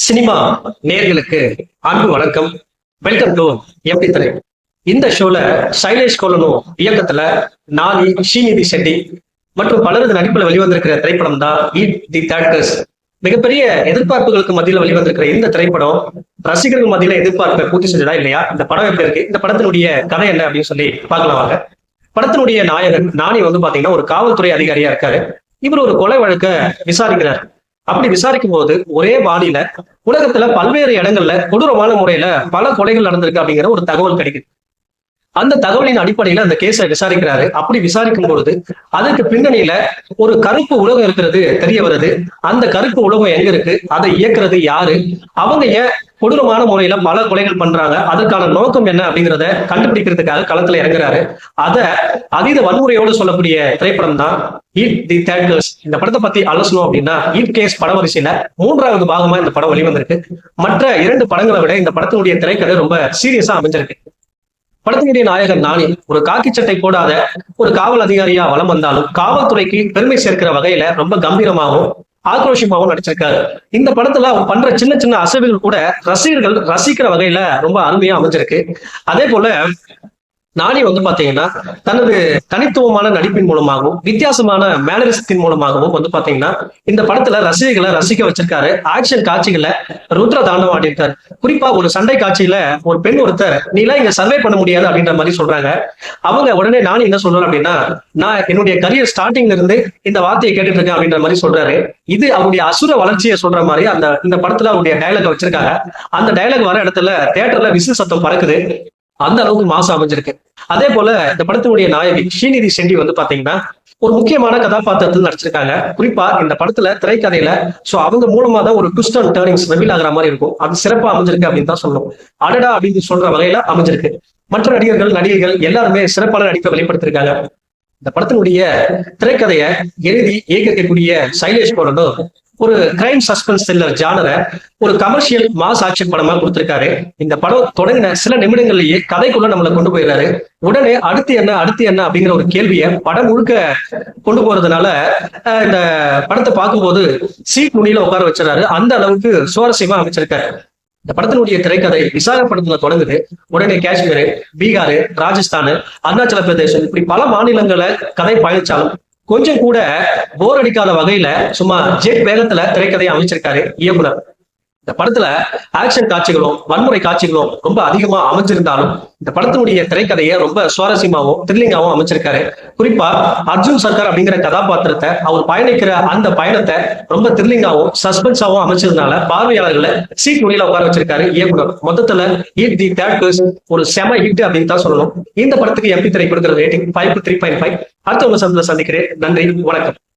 Cinema நேயர்களுக்கு அன்பு வணக்கம். வெல்கம் டு எம்டி திரை. இந்த ஷோல சைலேஷ் கொல்லனும் இயக்கத்துல நானி, ஸ்ரீநிதி செட்டி மற்றும் பலரது நடிப்புல வெளிவந்திருக்கிற திரைப்படம் தான் ஈட் தி தேட்டர்ஸ். மிகப்பெரிய எதிர்பார்ப்புகளுக்கு மத்தியில வெளிவந்திருக்கிற இந்த திரைப்படம் ரசிகர்கள் மத்தியில எதிர்பார்ப்பை பூர்த்தி செஞ்சதா இல்லையா? இந்த படம் எப்படி இருக்கு, இந்த படத்தினுடைய கதை என்ன அப்படின்னு சொல்லி பார்க்கலாம் வாங்க. படத்தினுடைய நாயகன் நானி பாத்தீங்கன்னா ஒரு காவல்துறை அதிகாரியா இருக்காரு. இவர் ஒரு கொலை வழக்க விசாரிக்கிறார். அப்படி விசாரிக்கும் போது ஒரே பாடியில உலகத்துல பல்வேறு இடங்கள்ல கொடூரமான முறையில பல கொலைகள் நடந்திருக்கு அப்படிங்கிற ஒரு தகவல் கிடைக்குது. அந்த தகவலின் அடிப்படையில அந்த கேஸை விசாரிக்கிறாரு. அப்படி விசாரிக்கும் பொழுது அதற்கு பின்னணியில ஒரு கருப்பு உலகம் இருக்கிறது தெரிய வருது. அந்த கருப்பு உலகம் எங்க இருக்கு, அதை இயக்குறது யாரு, அவங்க ஏன் கொடூரமான முறையில பல கொலைகள் பண்றாங்க, அதற்கான நோக்கம் என்ன அப்படிங்கிறத கண்டுபிடிக்கிறதுக்காக களத்துல இறங்குறாரு. அத அதீத வன்முறையோடு சொல்லக்கூடிய திரைப்படம் தான் ஈட் தி தேட்டர்ஸ். இந்த படத்தை பத்தி அலசணும் அப்படின்னா ஈட் கேஸ் படவரிசையில 3வது பாகமா இந்த படம் வெளிவந்திருக்கு. மற்ற 2 படங்களை விட இந்த படத்தினுடைய திரைக்கதை ரொம்ப சீரியஸா அமைஞ்சிருக்கு. படத்தினுடைய நாயகன் நானி ஒரு காக்கி சட்டை போடாத ஒரு காவல் அதிகாரியா வலம் வந்தாலும் காவல்துறைக்கு பெருமை சேர்க்கிற வகையில ரொம்ப கம்பீரமாகவும் ஆக்ரோஷமாகவும் நடிச்சிருக்காரு. இந்த படத்துல அவர் பண்ற சின்ன சின்ன அசைவுகள் கூட ரசிகர்கள் ரசிக்கிற வகையில ரொம்ப அருமையா அமைஞ்சிருக்கு. அதே போல நானி பாத்தீங்கன்னா தனது தனித்துவமான நடிப்பின் மூலமாகவும் வித்தியாசமான மேனரிசத்தின் மூலமாகவும் பாத்தீங்கன்னா இந்த படத்துல ரசிகர்களை ரசிக்க வச்சிருக்காரு. ஆக்ஷன் காட்சிகளை ருத்ர தாண்டவம் ஆடிருக்காரு. குறிப்பா ஒரு சண்டை காட்சியில ஒரு பெண் ஒருத்தர் நீலாம் இங்க சர்வே பண்ண முடியாது அப்படின்ற மாதிரி சொல்றாங்க. அவங்க உடனே நானி என்ன சொல்றாரு அப்படின்னா, நான் என்னுடைய கரியர் ஸ்டார்டிங்ல இருந்து இந்த வார்த்தையை கேட்டுட்டு இருக்கேன் அப்படின்ற மாதிரி சொல்றாரு. இது அவருடைய அசுர வளர்ச்சியை சொல்ற மாதிரி இந்த படத்துல அவருடைய டயலாக் வச்சிருக்காங்க. அந்த டயலாக் வர இடத்துல தியேட்டர்ல விசில் சத்தம் பறக்குது. அந்த அளவுக்கு மாசம் அமைஞ்சிருக்கு. அதே போல இந்த படத்தினுடைய நாயகி ஸ்ரீநிதி செட்டி பாத்தீங்கன்னா ஒரு முக்கியமான கதாபாத்திரத்தில் நடிச்சிருக்காங்க. குறிப்பா இந்த படத்துல திரைக்கதையில அவங்க மூலமா தான் ஒரு ட்விஸ்ட் அண்ட் டர்னிங்ஸ் ரிவீல் ஆகிற மாதிரி இருக்கும். அது சிறப்பா அமைஞ்சிருக்கு அப்படின்னு தான் சொல்லணும். அடடா அப்படின்னு சொல்ற வகையில அமைஞ்சிருக்கு. மற்ற நடிகர்கள் எல்லாருமே சிறப்பான நடிப்பை வெளிப்படுத்திருக்காங்க. இந்த படத்தினுடைய திரைக்கதையை எழுதி இயக்கக்கூடிய சைலேஷ் கொல்லனும் ஒரு கிரைம் சஸ்பென்ஸ் த்ரில்லர் ஜானரை ஒரு கமர்ஷியல் மாஸ் ஆக்ஷன் படமா கொடுத்திருக்காரு. இந்த படம் தொடங்கின சில நிமிடங்கள்லயே கதைக்குள்ள நம்மளை கொண்டு போயிடுறாரு. உடனே அடுத்து என்ன அப்படிங்கிற ஒரு கேள்வியை படம் முழுக்க கொண்டு போறதுனால இந்த படத்தை பார்க்கும்போது சீட் நுனியில உட்கார வச்சிடறாரு. அந்த அளவுக்கு சுவாரஸ்யமா அமைச்சிருக்காரு. இந்த படத்தினுடைய திரைக்கதை விசாகப்பட்டினத்துல தொடங்குது. உடனே காஷ்மீர், பீகார், ராஜஸ்தான், அருணாச்சல பிரதேசம் இப்படி பல மாநிலங்களை கதை பயணிச்சாலும் கொஞ்சம் கூட போர் அடிக்காத வகையில சும்மா ஜெட் வேகத்துல திரைக்கதையை அமைச்சிருக்காரு இயக்குனர். இந்த படத்துல ஆக்ஷன் காட்சிகளும் வன்முறை காட்சிகளும் ரொம்ப அதிகமா அமைஞ்சிருந்தாலும் இந்த படத்தினுடைய திரைக்கதையை ரொம்ப சுவாரஸ்யமாகவும் த்ரில்லிங்காகவும் அமைச்சிருக்காரு. குறிப்பா அர்ஜுன் சர்க்கார் அப்படிங்கிற கதாபாத்திரத்தை அவர் பயணிக்கிற அந்த பயணத்தை ரொம்ப த்ரில்லிங்காகவும் சஸ்பென்ஸாகவும் அமைச்சதுனால பார்வையாளர்களை சீட் நுனியில உட்கார வச்சிருக்காரு இயக்குனர். மொத்தத்துல ஈட் தி தேட்டர்ஸ் ஒரு செம ஹிட் அப்படின்னு தான் சொல்லணும். இந்த படத்துக்கு எம்பி திரை கொடுக்கிற ரேட்டிங் 5 to 3.5. அடுத்த ஒரு சந்திக்கிறேன். நன்றி, வணக்கம்.